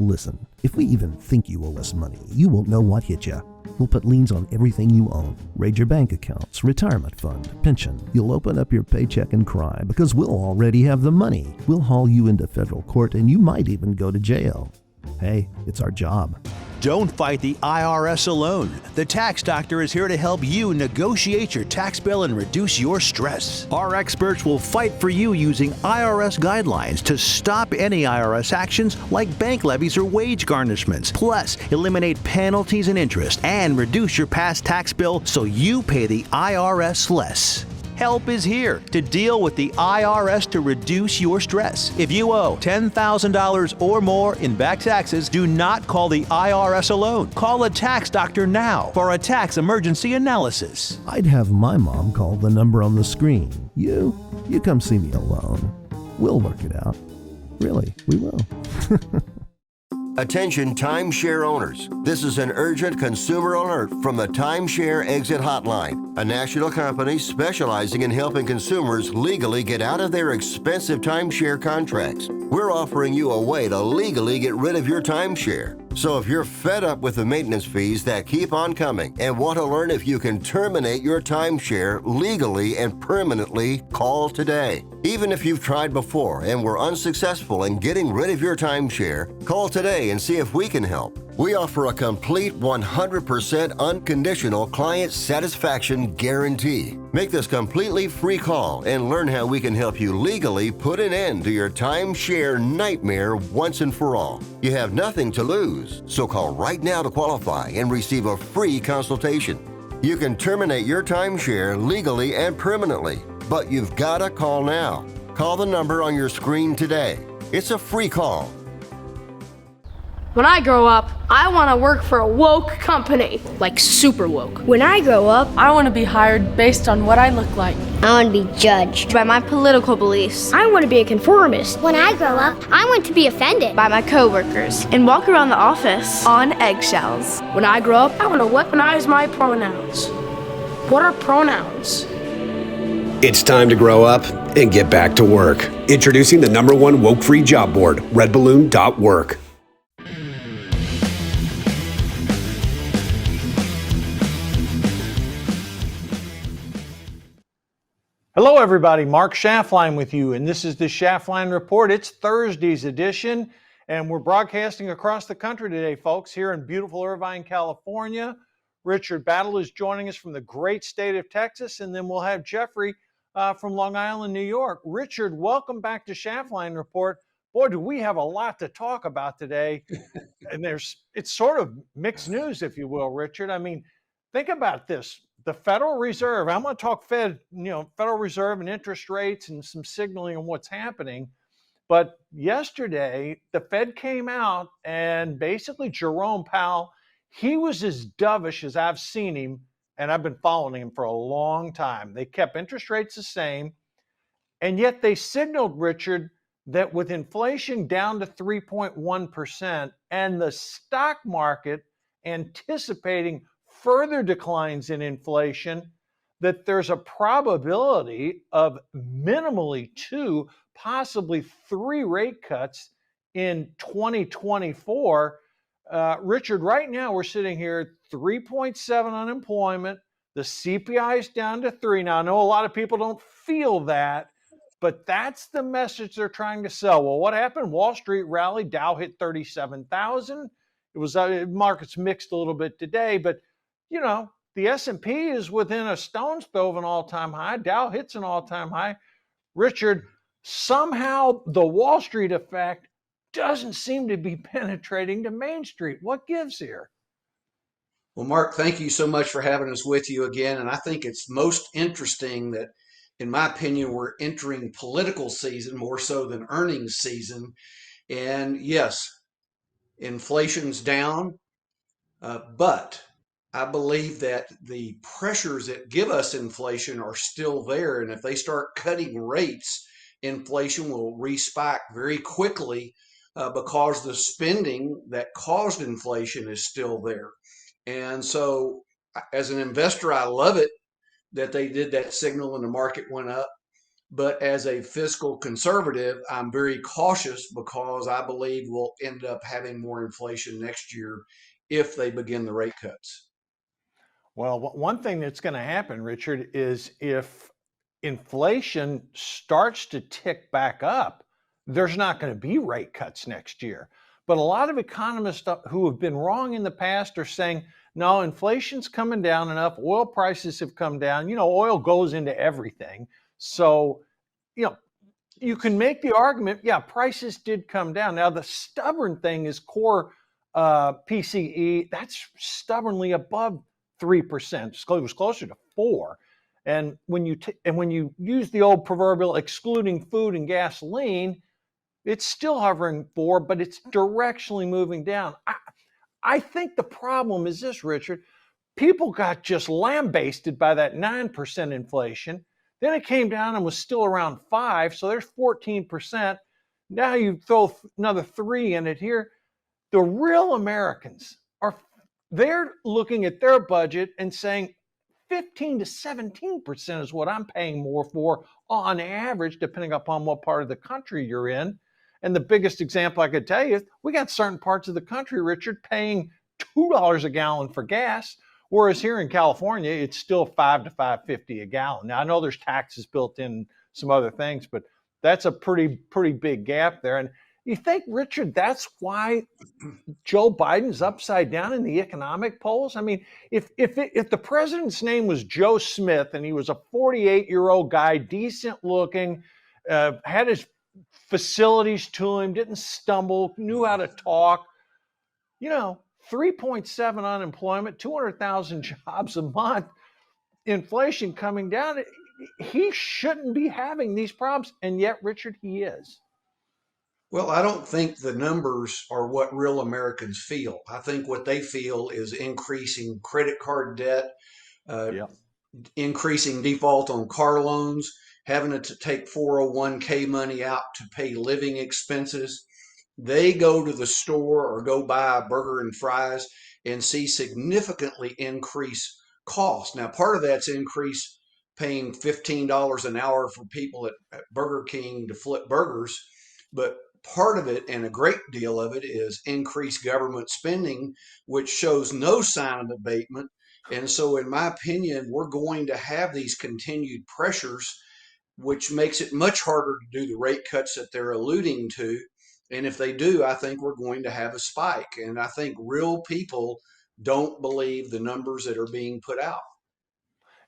Listen, if we even think you owe us money, you won't know what hit you. We'll put liens on everything you own. Raid your bank accounts, retirement fund, pension. You'll open up your paycheck and cry because we'll already have the money. We'll haul you into federal court and you might even go to jail. Hey, it's our job. Don't fight the IRS alone. The Tax Doctor is here to help you negotiate your tax bill and reduce your stress. Our experts will fight for you using IRS guidelines to stop any IRS actions like bank levies or wage garnishments. Plus, eliminate penalties and interest and reduce your past tax bill so you pay the IRS less. Help is here to deal with the IRS to reduce your stress. If you owe $10,000 or more in back taxes, do not call the IRS alone. Call a tax doctor now for a tax emergency analysis. I'd have my mom call the number on the screen. You come see me alone. We'll work it out. Really, we will. Attention timeshare owners. This is an urgent consumer alert from the Timeshare Exit Hotline, a national company specializing in helping consumers legally get out of their expensive timeshare contracts. We're offering you a way to legally get rid of your timeshare. So if you're fed up with the maintenance fees that keep on coming and want to learn if you can terminate your timeshare legally and permanently, call today. Even if you've tried before and were unsuccessful in getting rid of your timeshare, call today and see if we can help. We offer a complete 100% unconditional client satisfaction guarantee. Make this completely free call and learn how we can help you legally put an end to your timeshare nightmare once and for all. You have nothing to lose, so call right now to qualify and receive a free consultation. You can terminate your timeshare legally and permanently, but you've got to call now. Call the number on your screen today. It's a free call. When I grow up, I want to work for a woke company, like super woke. When I grow up, I want to be hired based on what I look like. I want to be judged by my political beliefs. I want to be a conformist. When I grow up, I want to be offended by my coworkers and walk around the office on eggshells. When I grow up, I want to weaponize my pronouns. What are pronouns? It's time to grow up and get back to work. Introducing the #1 woke-free job board, redballoon.work. Hello, everybody. Mark Schaftlein with you, and this is the Schaftlein Report. It's Thursday's edition, and we're broadcasting across the country today, folks, here in beautiful Irvine, California. Richard Battle is joining us from the great state of Texas, and then we'll have Jeffrey from Long Island, New York. Richard, welcome back to Schaftlein Report. Boy, do we have a lot to talk about today, and it's sort of mixed news, if you will, Richard. I mean, think about this. The Federal Reserve, I'm going to talk Federal Reserve and interest rates and some signaling on what's happening. But yesterday, the Fed came out and basically Jerome Powell, he was as dovish as I've seen him, and I've been following him for a long time. They kept interest rates the same, and yet they signaled, Richard, that with inflation down to 3.1% and the stock market anticipating further declines in inflation, that there's a probability of minimally 2, possibly 3 rate cuts in 2024. Richard, right now we're sitting here at 3.7 unemployment. The CPI is down to 3. Now, I know a lot of people don't feel that, but that's the message they're trying to sell. Well, what happened? Wall Street rallied. Dow hit 37,000. It was markets mixed a little bit today, but the S&P is within a stone's throw of an all-time high. Dow hits an all-time high. Richard, somehow the Wall Street effect doesn't seem to be penetrating to Main Street. What gives here? Well, Mark, thank you so much for having us with you again. And I think it's most interesting that, in my opinion, we're entering political season more so than earnings season. And yes, inflation's down, but I believe that the pressures that give us inflation are still there. And if they start cutting rates, inflation will respike very quickly because the spending that caused inflation is still there. And so as an investor, I love it that they did that signal and the market went up. But as a fiscal conservative, I'm very cautious because I believe we'll end up having more inflation next year if they begin the rate cuts. Well, one thing that's going to happen, Richard, is if inflation starts to tick back up, there's not going to be rate cuts next year. But a lot of economists who have been wrong in the past are saying, no, inflation's coming down enough. Oil prices have come down. You know, oil goes into everything. So, you know, you can make the argument, yeah, prices did come down. Now, the stubborn thing is core PCE. That's stubbornly above 3%. It was closer to 4%. And when you use the old proverbial excluding food and gasoline, it's still hovering 4%, but it's directionally moving down. I think the problem is this, Richard. People got just lambasted by that 9% inflation. Then it came down and was still around 5%, so there's 14%. Now you throw another 3 in it here. The real Americans they're looking at their budget and saying 15 to 17% is what I'm paying more for on average, depending upon what part of the country you're in. And the biggest example I could tell you is we got certain parts of the country, Richard, paying $2 a gallon for gas, whereas here in California, it's still $5 to $5.50 a gallon. Now, I know there's taxes built in, some other things, but that's a pretty big gap there. And you think, Richard, that's why Joe Biden's upside down in the economic polls? I mean, if the president's name was Joe Smith and he was a 48-year-old guy, decent looking, had his facilities to him, didn't stumble, knew how to talk, 3.7 unemployment, 200,000 jobs a month, inflation coming down, he shouldn't be having these problems. And yet, Richard, he is. Well, I don't think the numbers are what real Americans feel. I think what they feel is increasing credit card debt, increasing default on car loans, having to take 401k money out to pay living expenses. They go to the store or go buy a burger and fries and see significantly increased cost. Now, part of that's increase paying $15 an hour for people at Burger King to flip burgers, but part of it, and a great deal of it, is increased government spending, which shows no sign of abatement. And so, in my opinion, we're going to have these continued pressures, which makes it much harder to do the rate cuts that they're alluding to. And if they do, I think we're going to have a spike. And I think real people don't believe the numbers that are being put out.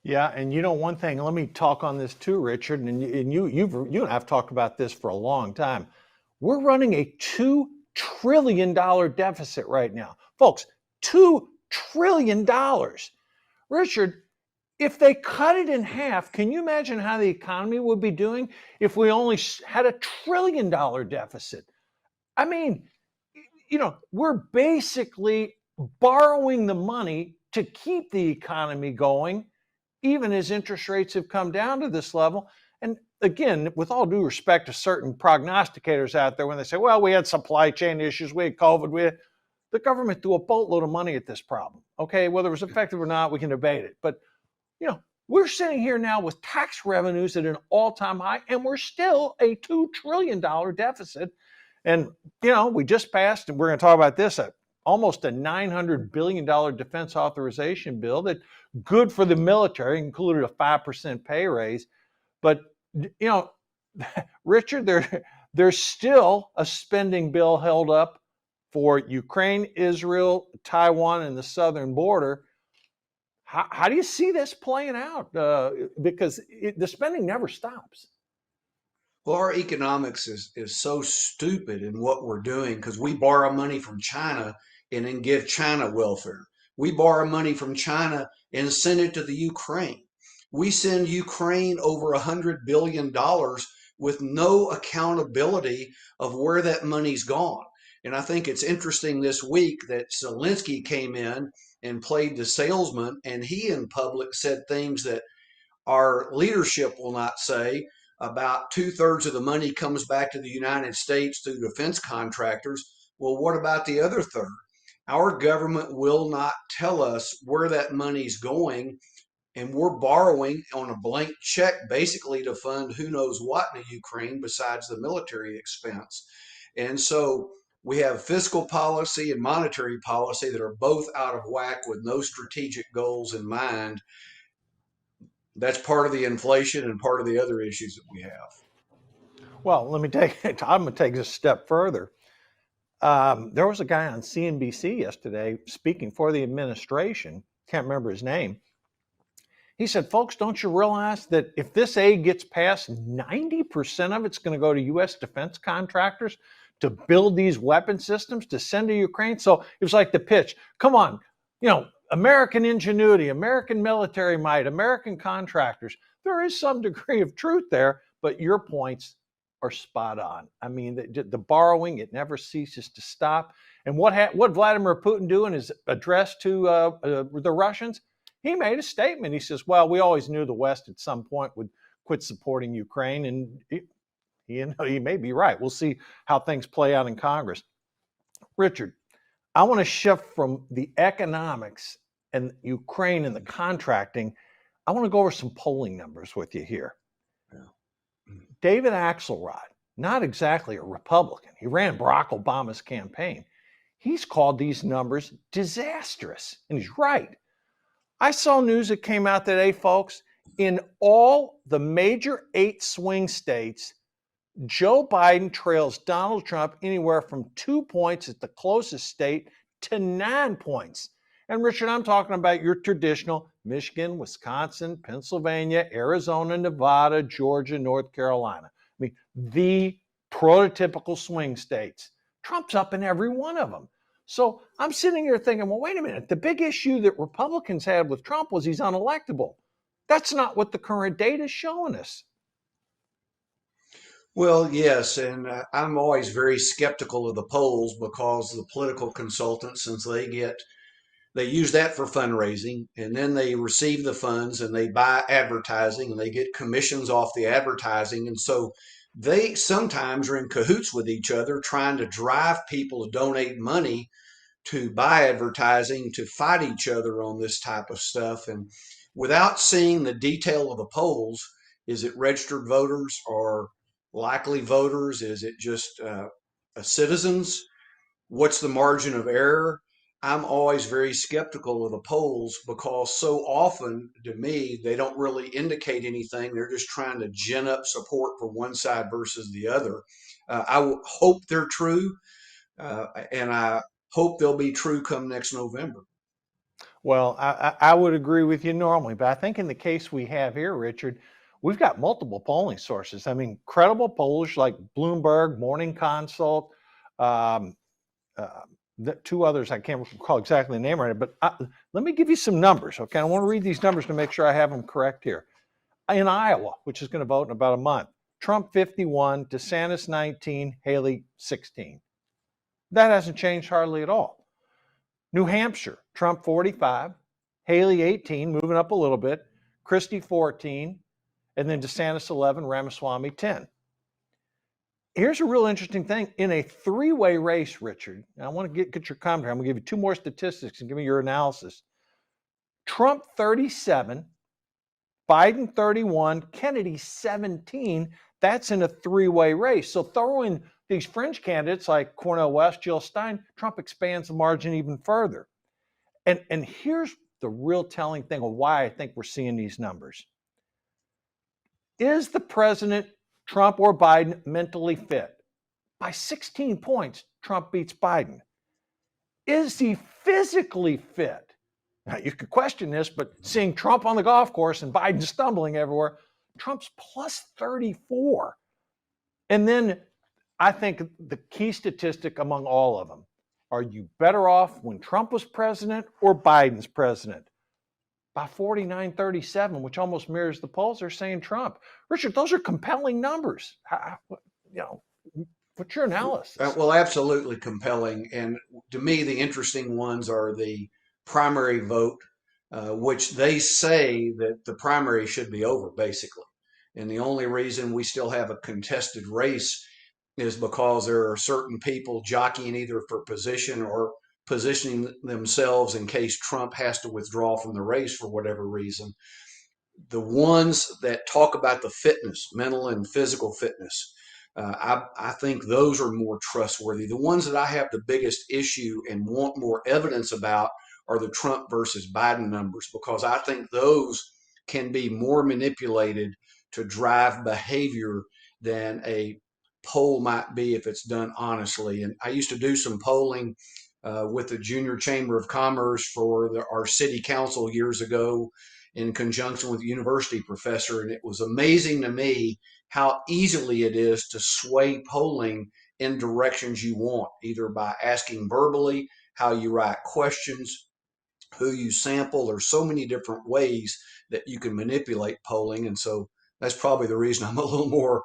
Yeah, and one thing, let me talk on this too, Richard, and you and I have talked about this for a long time. We're running a $2 trillion deficit right now. Folks, $2 trillion. Richard, if they cut it in half, can you imagine how the economy would be doing if we only had $1 trillion deficit? I mean, we're basically borrowing the money to keep the economy going, even as interest rates have come down to this level. And again, with all due respect to certain prognosticators out there, when they say, well, we had supply chain issues, we had COVID, the government threw a boatload of money at this problem. Okay, whether it was effective or not, we can debate it. But, we're sitting here now with tax revenues at an all-time high, and we're still a $2 trillion deficit. And, we just passed, and we're going to talk about this, almost a $900 billion defense authorization bill that good for the military, included a 5% pay raise. But, Richard, there's still a spending bill held up for Ukraine, Israel, Taiwan, and the southern border. How do you see this playing out? Because the spending never stops. Well, our economics is so stupid in what we're doing because we borrow money from China and then give China welfare. We borrow money from China and send it to the Ukraine. We send Ukraine over $100 billion with no accountability of where that money's gone. And I think it's interesting this week that Zelensky came in and played the salesman, and he in public said things that our leadership will not say. About 2/3 of the money comes back to the United States through defense contractors. Well, what about the other third? Our government will not tell us where that money's going. and we're borrowing on a blank check basically to fund who knows what in the Ukraine besides the military expense. And so we have fiscal policy and monetary policy that are both out of whack with no strategic goals in mind. That's part of the inflation and part of the other issues that we have. Well, I'm going to take this a step further. There was a guy on CNBC yesterday speaking for the administration. Can't remember his name. He said, folks, don't you realize that if this aid gets passed, 90% of it's going to go to U.S. defense contractors to build these weapon systems to send to Ukraine? So it was like the pitch. Come on, American ingenuity, American military might, American contractors. There is some degree of truth there, but your points are spot on. I mean, the borrowing, it never ceases to stop. And what Vladimir Putin do in his address to the Russians? He made a statement. He says, well, we always knew the West at some point would quit supporting Ukraine. And he may be right. We'll see how things play out in Congress. Richard, I want to shift from the economics and Ukraine and the contracting. I want to go over some polling numbers with you here. David Axelrod, not exactly a Republican. He ran Barack Obama's campaign. He's called these numbers disastrous, and he's right. I saw news that came out today, folks. In all the major 8 swing states, Joe Biden trails Donald Trump anywhere from 2 points at the closest state to 9 points. And Richard, I'm talking about your traditional Michigan, Wisconsin, Pennsylvania, Arizona, Nevada, Georgia, North Carolina. I mean, the prototypical swing states. Trump's up in every one of them. So I'm sitting here thinking, well, wait a minute. The big issue that Republicans had with Trump was he's unelectable. That's not what the current data is showing us. Well, yes, and I'm always very skeptical of the polls because the political consultants, since they use that for fundraising, and then they receive the funds and they buy advertising and they get commissions off the advertising. And so they sometimes are in cahoots with each other, trying to drive people to donate money to buy advertising, to fight each other on this type of stuff. And without seeing the detail of the polls, is it registered voters or likely voters? Is it just citizens? What's the margin of error? I'm always very skeptical of the polls because so often, to me, they don't really indicate anything. They're just trying to gin up support for one side versus the other. I hope they're true, and I hope they'll be true come next November. Well, I would agree with you normally, but I think in the case we have here, Richard, we've got multiple polling sources. I mean, credible polls like Bloomberg, Morning Consult, the 2 others, I can't recall exactly the name right, but let me give you some numbers, okay? I want to read these numbers to make sure I have them correct here. In Iowa, which is going to vote in about a month, Trump 51, DeSantis 19, Haley 16. That hasn't changed hardly at all. New Hampshire, Trump 45, Haley 18, moving up a little bit, Christie 14, and then DeSantis 11, Ramaswamy 10. Here's a real interesting thing. In a 3-way race, Richard, and I want to get your commentary. I'm going to give you 2 more statistics and give me your analysis. Trump 37, Biden 31, Kennedy 17. That's in a 3-way race. So throw in these fringe candidates like Cornel West, Jill Stein, Trump expands the margin even further. And here's the real telling thing of why I think we're seeing these numbers. Is the president, Trump or Biden, mentally fit? By 16 points, Trump beats Biden. Is he physically fit? Now, you could question this, but seeing Trump on the golf course and Biden stumbling everywhere, Trump's plus 34. And then I think the key statistic among all of them, are you better off when Trump was president or Biden's president? By 49-37, which almost mirrors the polls, they're saying Trump. Richard, those are compelling numbers. What's your analysis? Well, absolutely compelling. And to me, the interesting ones are the primary vote, which they say that the primary should be over, basically. And the only reason we still have a contested race is because there are certain people jockeying either for position or positioning themselves in case Trump has to withdraw from the race for whatever reason. The ones that talk about the fitness, mental and physical fitness, I think those are more trustworthy. The ones that I have the biggest issue and want more evidence about are the Trump versus Biden numbers, because I think those can be more manipulated to drive behavior than a poll might be if it's done honestly. And I used to do some polling with the Junior Chamber of Commerce for our city council years ago in conjunction with a university professor. And it was amazing to me how easily it is to sway polling in directions you want, either by asking verbally, how you write questions, who you sample. There's so many different ways that you can manipulate polling. And so that's probably the reason I'm a little more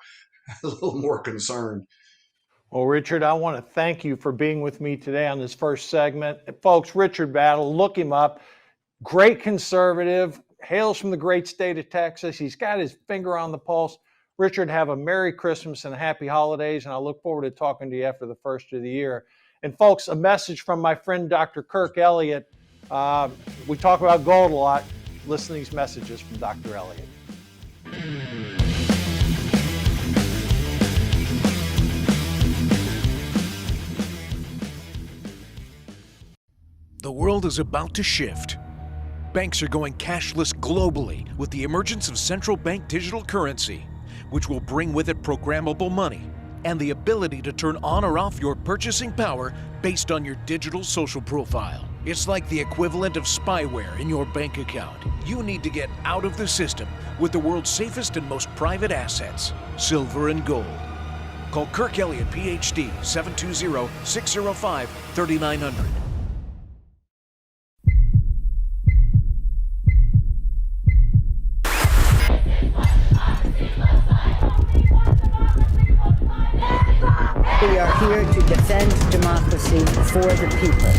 concerned. Well, Richard, I want to thank you for being with me today on this first segment. Folks, Richard Battle, look him up. Great conservative, hails from the great state of Texas. He's got his finger on the pulse. Richard, have a Merry Christmas and happy holidays, and I look forward to talking to you after the first of the year. And folks, a message from my friend Dr. Kirk Elliott. We talk about gold a lot. Listen to these messages from Dr. Elliott. The world is about to shift. Banks are going cashless globally with the emergence of central bank digital currency, which will bring with it programmable money and the ability to turn on or off your purchasing power based on your digital social profile. It's like the equivalent of spyware in your bank account. You need to get out of the system with the world's safest and most private assets, silver and gold. Call Kirk Elliott, PhD, 720-605-3900. We are here to defend democracy for the people.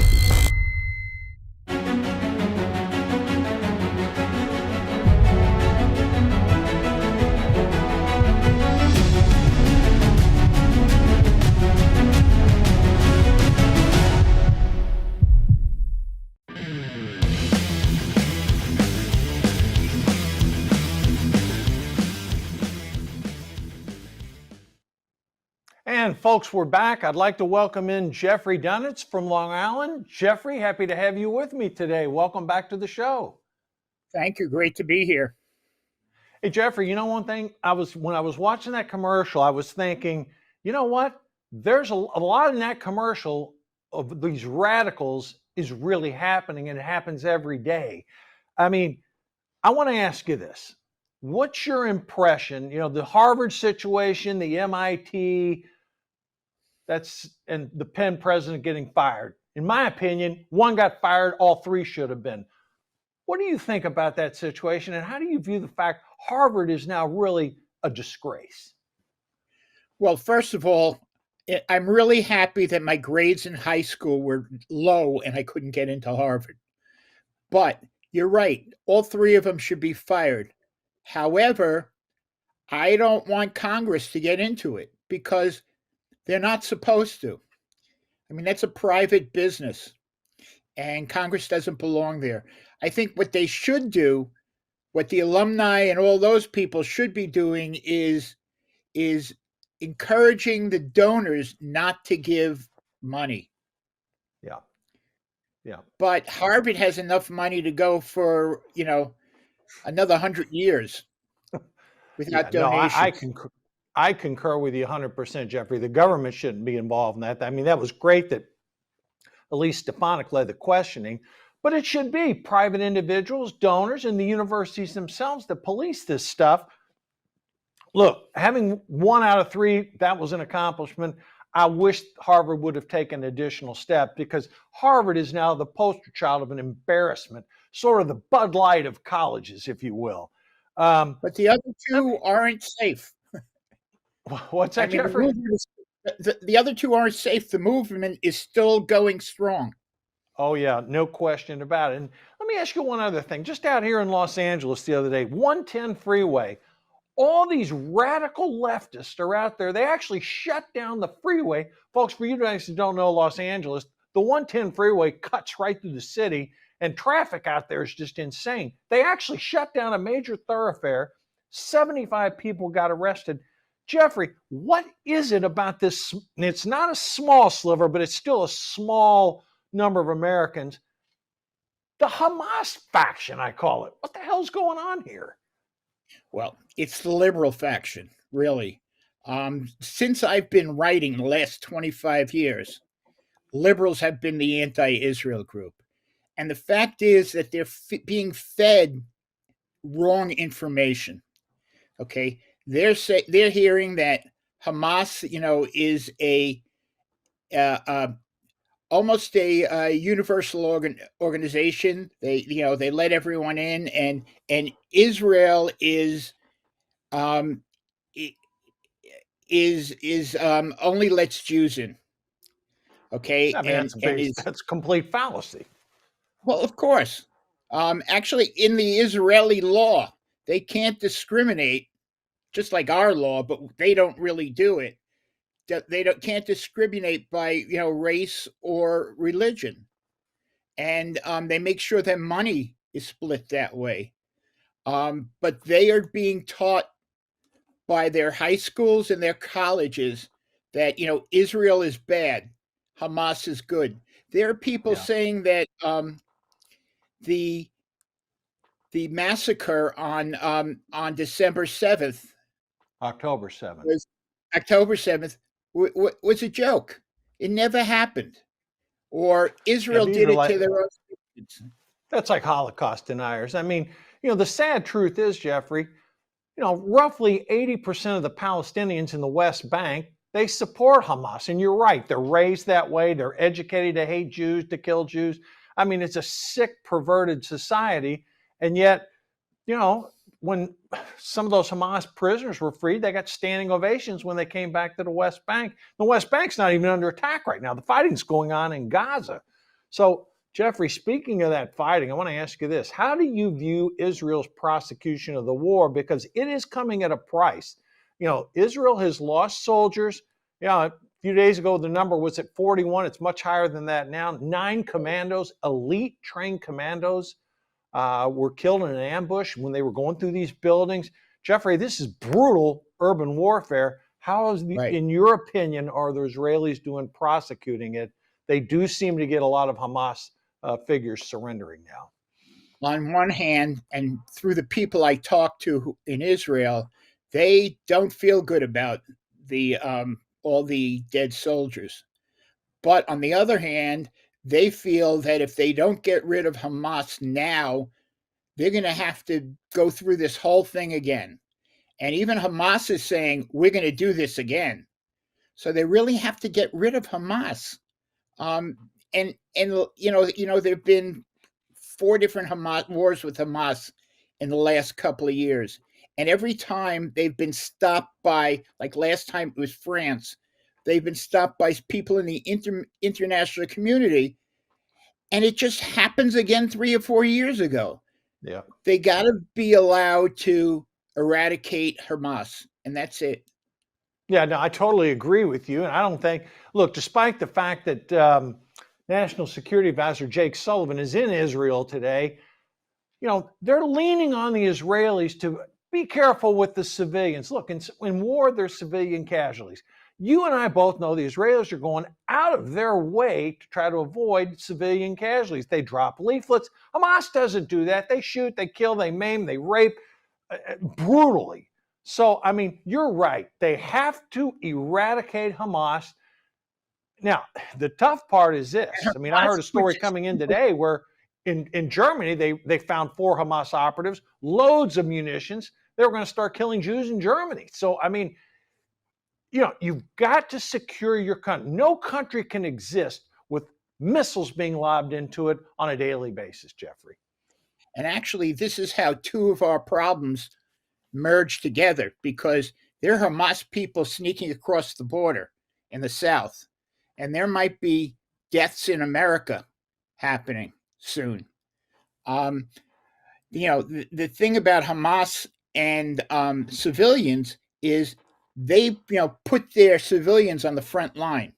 And folks, we're back. I'd like to welcome in Jeffrey Dunetz from Long Island. Jeffrey, happy to have you with me today. Welcome back to the show. Thank you. Great to be here. Hey, Jeffrey, you know one thing? When I was watching that commercial, I was thinking, you know what? There's a lot in that commercial of these radicals is really happening, and it happens every day. I mean, I want to ask you this. What's your impression? You know, the Harvard situation, the MIT, and the Penn president getting fired. In my opinion, one got fired, all three should have been. What do you think about that situation, and how do you view the fact Harvard is now really a disgrace? Well, first of all, I'm really happy that my grades in high school were low and I couldn't get into Harvard. But you're right, all three of them should be fired. However, I don't want Congress to get into it because they're not supposed to. I mean, that's a private business, and Congress doesn't belong there. I think what they should do, what the alumni and all those people should be doing is encouraging the donors not to give money. Yeah. But Harvard has enough money to go for, another 100 years without donations. No, I concur with you 100%, Jeffrey. The government shouldn't be involved in that. I mean, that was great that Elise Stefanik led the questioning, but it should be private individuals, donors, and the universities themselves that police this stuff. Look, having 1 out of 3, that was an accomplishment. I wish Harvard would have taken additional steps because Harvard is now the poster child of an embarrassment, sort of the Bud Light of colleges, if you will. But the other two aren't safe. What's that, Jeffrey? The other two aren't safe. The movement is still going strong. Oh, yeah, no question about it. And let me ask you one other thing. Just out here in Los Angeles the other day, 110 freeway, all these radical leftists are out there. They actually shut down the freeway. Folks, for you guys who don't know Los Angeles, the The 110 freeway cuts right through the city, and traffic out there is just insane. They actually shut down a major thoroughfare. 75 people got arrested. Jeffrey, what is it about this? It's not a small sliver, but it's still a small number of Americans. The Hamas faction, I call it. What the hell's going on here? Well, it's the liberal faction, really. Since I've been writing the last 25 years, liberals have been the anti-Israel group. And the fact is that they're being fed wrong information. Okay, they're hearing that Hamas, is almost a universal organization. They let everyone in, and Israel is only lets Jews in. Okay, I mean, that's complete fallacy. Well, of course. Actually, in the Israeli law, they can't discriminate, just like our law, but they don't really do it. They can't discriminate by race or religion, and they make sure that money is split that way. But they are being taught by their high schools and their colleges that Israel is bad, Hamas is good. There are people saying that the massacre on December 7th, October 7th, was a joke. It never happened. Or Israel did it to their own students. That's like Holocaust deniers. I mean, the sad truth is, Jeffrey, roughly 80% of the Palestinians in the West Bank, they support Hamas. And you're right, they're raised that way. They're educated to hate Jews, to kill Jews. I mean, it's a sick, perverted society. And yet, when some of those Hamas prisoners were freed, they got standing ovations when they came back to the West Bank. The West Bank's not even under attack right now. The fighting's going on in Gaza. So, Jeffrey, speaking of that fighting, I want to ask you this. How do you view Israel's prosecution of the war? Because it is coming at a price. Israel has lost soldiers. A few days ago, the number was at 41. It's much higher than that now. 9 commandos, elite trained commandos, were killed in an ambush when they were going through these buildings. Jeffrey, this is brutal urban warfare. How is in your opinion, are the Israelis doing prosecuting it? They do seem to get a lot of Hamas figures surrendering now. On one hand, and through the people I talk to in Israel, they don't feel good about the all the dead soldiers. But on the other hand, they feel that if they don't get rid of Hamas now, they're going to have to go through this whole thing again. And even Hamas is saying, we're going to do this again. So they really have to get rid of Hamas. And there've been 4 different Hamas wars with Hamas in the last couple of years. And every time they've been stopped by, like last time it was France, they've been stopped by people in the international community. And it just happens again 3 or 4 years ago. Yeah. They got to be allowed to eradicate Hamas, and that's it. Yeah, no, I totally agree with you. And I don't think, look, despite the fact that National Security Advisor Jake Sullivan is in Israel today, they're leaning on the Israelis to be careful with the civilians. Look, in war, there's civilian casualties. You and I both know the Israelis are going out of their way to try to avoid civilian casualties. They drop leaflets. Hamas doesn't do that. They shoot, they kill, they maim, they rape brutally. So, I mean, you're right. They have to eradicate Hamas. Now, the tough part is this. I mean, I heard a story coming in today where in Germany, they found 4 Hamas operatives, loads of munitions. They were going to start killing Jews in Germany. So, I mean, you've got to secure your country. No country can exist with missiles being lobbed into it on a daily basis, Jeffrey. And actually, this is how 2 of our problems merge together, because there are Hamas people sneaking across the border in the south, and there might be deaths in America happening soon. The thing about Hamas and civilians is they put their civilians on the front line,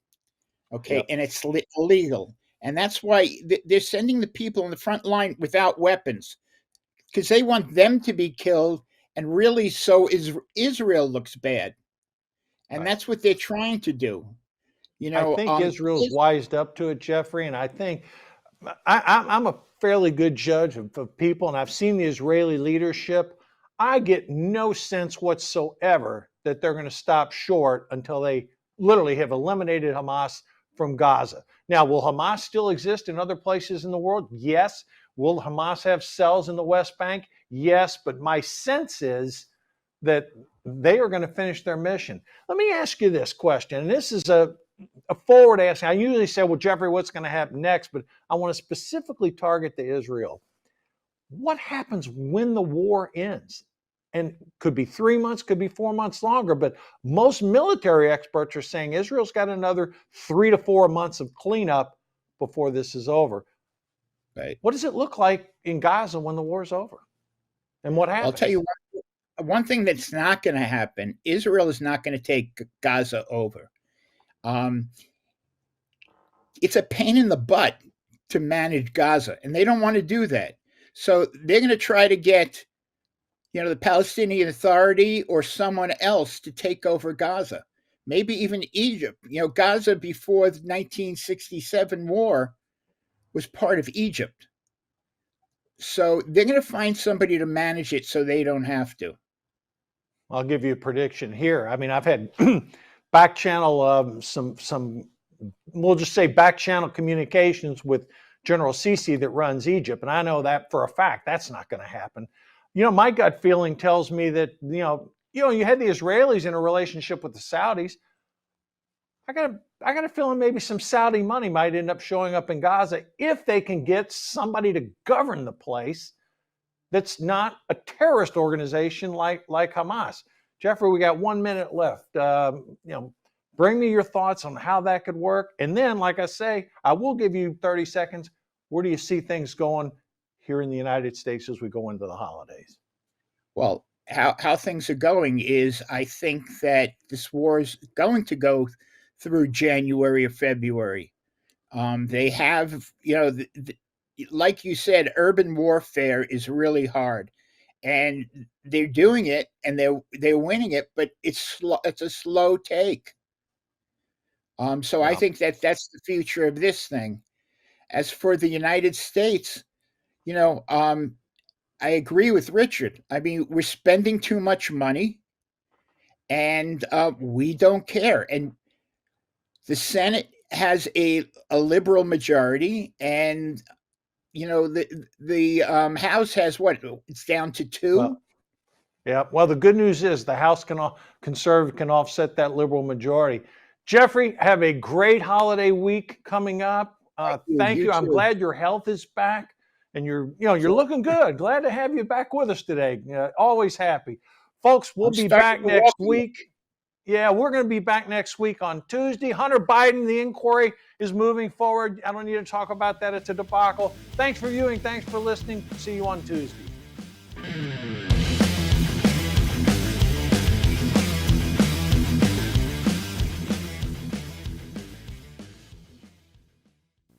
okay? Yep. And it's illegal. And that's why they're sending the people in the front line without weapons, because they want them to be killed, and really so Israel looks bad. And that's what they're trying to do. I think Israel's wised up to it, Jeffrey, and I think I'm a fairly good judge of people, and I've seen the Israeli leadership. I get no sense whatsoever that they're going to stop short until they literally have eliminated Hamas from Gaza. Now, will Hamas still exist in other places in the world? Yes. Will Hamas have cells in the West Bank? Yes. But my sense is that they are going to finish their mission. Let me ask you this question, and this is a forward asking. I usually say, well, Jeffrey, what's going to happen next? But I want to specifically target to Israel. What happens when the war ends? And could be 3 months, could be 4 months longer, but most military experts are saying Israel's got another 3 to 4 months of cleanup before this is over. Right. What does it look like in Gaza when the war's over? And what happens? I'll tell you one thing that's not going to happen. Israel is not going to take Gaza over. It's a pain in the butt to manage Gaza, and they don't want to do that. So they're going to try to get the Palestinian Authority or someone else to take over Gaza, maybe even Egypt. Gaza before the 1967 war was part of Egypt. So they're going to find somebody to manage it so they don't have to. I'll give you a prediction here. I mean, I've had back channel, we'll just say back channel communications with General Sisi that runs Egypt. And I know that for a fact, that's not going to happen. My gut feeling tells me that, you had the Israelis in a relationship with the Saudis. I got a feeling maybe some Saudi money might end up showing up in Gaza if they can get somebody to govern the place that's not a terrorist organization like Hamas. Jeffrey, we got 1 minute left. Bring me your thoughts on how that could work. And then, like I say, I will give you 30 seconds. Where do you see things going here in the United States as we go into the holidays? Well, how things are going is, I think that this war is going to go through January or February. They have, like you said, urban warfare is really hard, and they're doing it and they're winning it, but it's a slow take. So I think that's the future of this thing. As for the United States, I agree with Richard. I mean, we're spending too much money, and we don't care. And the Senate has a liberal majority, and the House has what? It's down to 2. Well, the good news is the House conservative can offset that liberal majority. Jeffrey, have a great holiday week coming up. Thank you. I'm glad your health is back. And you're looking good. Glad to have you back with us today. Always happy. Folks, we'll be back next week. Yeah, we're going to be back next week on Tuesday. Hunter Biden, the inquiry is moving forward. I don't need to talk about that. It's a debacle. Thanks for viewing. Thanks for listening. See you on Tuesday.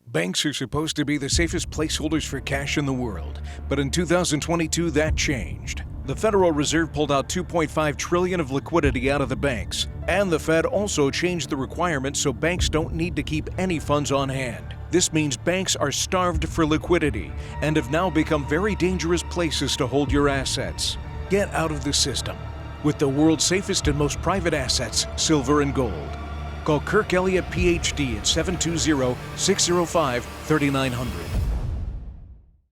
Banks are supposed to be the safest placeholders for cash in the world, but in 2022 that changed. The Federal Reserve pulled out $2.5 trillion of liquidity out of the banks, and the Fed also changed the requirements so banks don't need to keep any funds on hand. This means banks are starved for liquidity and have now become very dangerous places to hold your assets. Get out of the system with the world's safest and most private assets, silver and gold. Call Kirk Elliott, Ph.D. at 720-605-3900.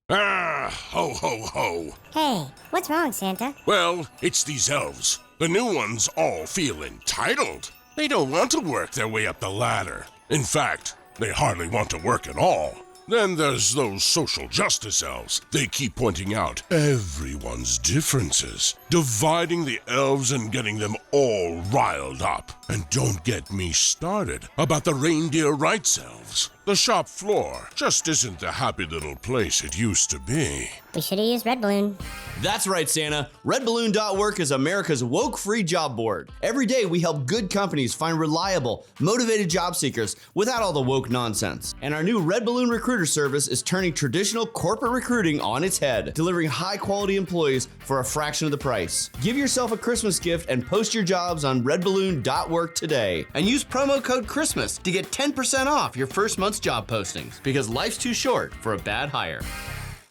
Ah, ho, ho, ho. Hey, what's wrong, Santa? Well, it's these elves. The new ones all feel entitled. They don't want to work their way up the ladder. In fact, they hardly want to work at all. Then there's those social justice elves. They keep pointing out everyone's differences, dividing the elves and getting them all riled up. And don't get me started about the reindeer rights elves. The shop floor just isn't the happy little place it used to be. We should have used Red Balloon. That's right, Santa. RedBalloon.work is America's woke-free job board. Every day, we help good companies find reliable, motivated job seekers without all the woke nonsense. And our new Red Balloon recruiter service is turning traditional corporate recruiting on its head, delivering high-quality employees for a fraction of the price. Give yourself a Christmas gift and post your jobs on RedBalloon.work today. And use promo code CHRISTMAS to get 10% off your first month's job postings, because life's too short for a bad hire.